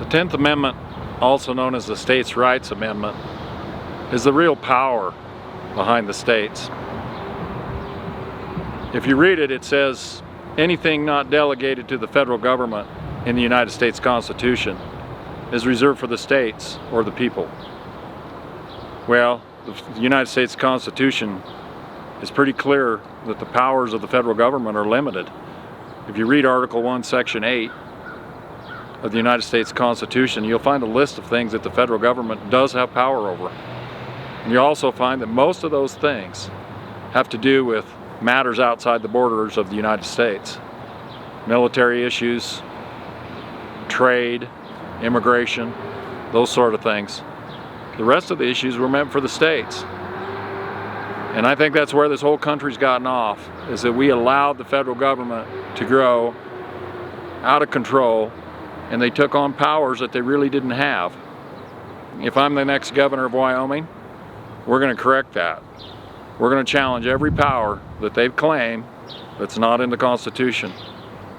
The 10th Amendment, also known as the States' Rights Amendment, is the real power behind the states. If you read it, it says anything not delegated to the federal government in the United States Constitution is reserved for the states or the people. Well, the United States Constitution is pretty clear that the powers of the federal government are limited. If you read Article 1, Section 8 of the United States Constitution, you'll find a list of things that the federal government does have power over. And you also find that most of those things have to do with matters outside the borders of the United States. Military issues, trade, immigration, those sort of things. The rest of the issues were meant for the states. And I think that's where this whole country's gotten off, is that we allowed the federal government to grow out of control, and they took on powers that they really didn't have. If I'm the next governor of Wyoming, we're going to correct that. We're going to challenge every power that they've claimed that's not in the Constitution.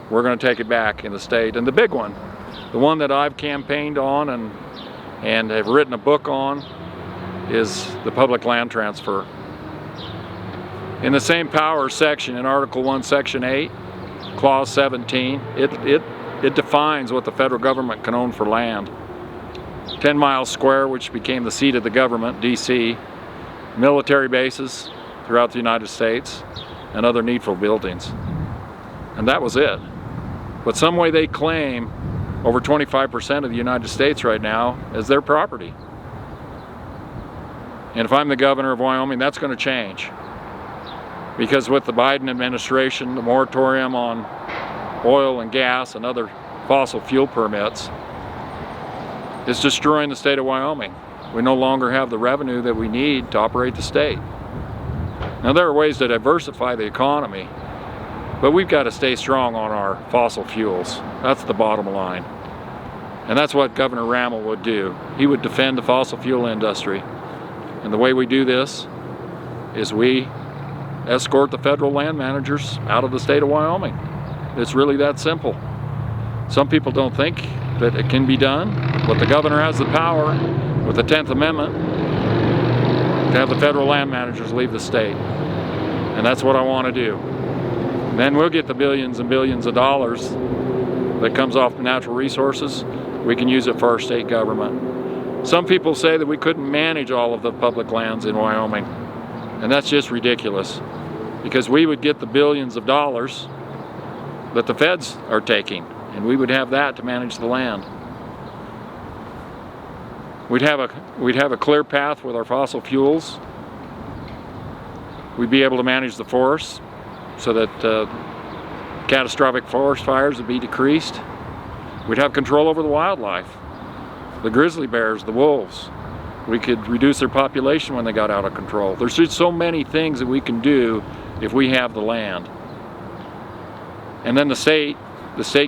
We're going to take it back in the state. And the big one, the one that I've campaigned on and have written a book on, is the public land transfer. In the same power section in Article 1, Section 8, Clause 17, it defines what the federal government can own for land. 10 miles square, which became the seat of the government, D.C., military bases throughout the United States, and other needful buildings. And that was it. But some way they claim over 25% of the United States right now as their property. And if I'm the governor of Wyoming, that's going to change. Because with the Biden administration, the moratorium on oil and gas and other fossil fuel permits is destroying the state of Wyoming. We no longer have the revenue that we need to operate the state. Now, there are ways to diversify the economy, but we've got to stay strong on our fossil fuels. That's the bottom line. And that's what Governor Rammell would do. He would defend the fossil fuel industry. And the way we do this is we escort the federal land managers out of the state of Wyoming. It's really that simple. Some people don't think that it can be done, but the governor has the power with the 10th Amendment to have the federal land managers leave the state. And that's what I want to do. Then we'll get the billions and billions of dollars that comes off the natural resources. We can use it for our state government. Some people say that we couldn't manage all of the public lands in Wyoming. And that's just ridiculous, because we would get the billions of dollars that the feds are taking, and we would have that to manage the land. We'd have a clear path with our fossil fuels. We'd be able to manage the forests so that catastrophic forest fires would be decreased. We'd have control over the wildlife, the grizzly bears, the wolves. We could reduce their population when they got out of control. There's just so many things that we can do if we have the land. And then the state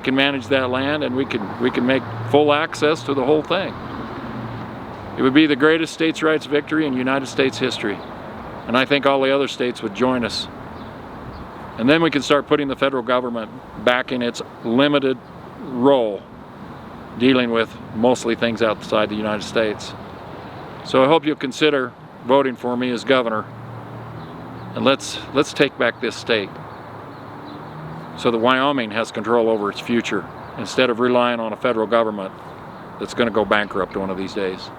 can manage that land, and we can make full access to the whole thing. It would be the greatest states' rights victory in United States history. And I think all the other states would join us. And then we can start putting the federal government back in its limited role, dealing with mostly things outside the United States. So I hope you'll consider voting for me as governor, and let's take back this state so that Wyoming has control over its future instead of relying on a federal government that's going to go bankrupt one of these days.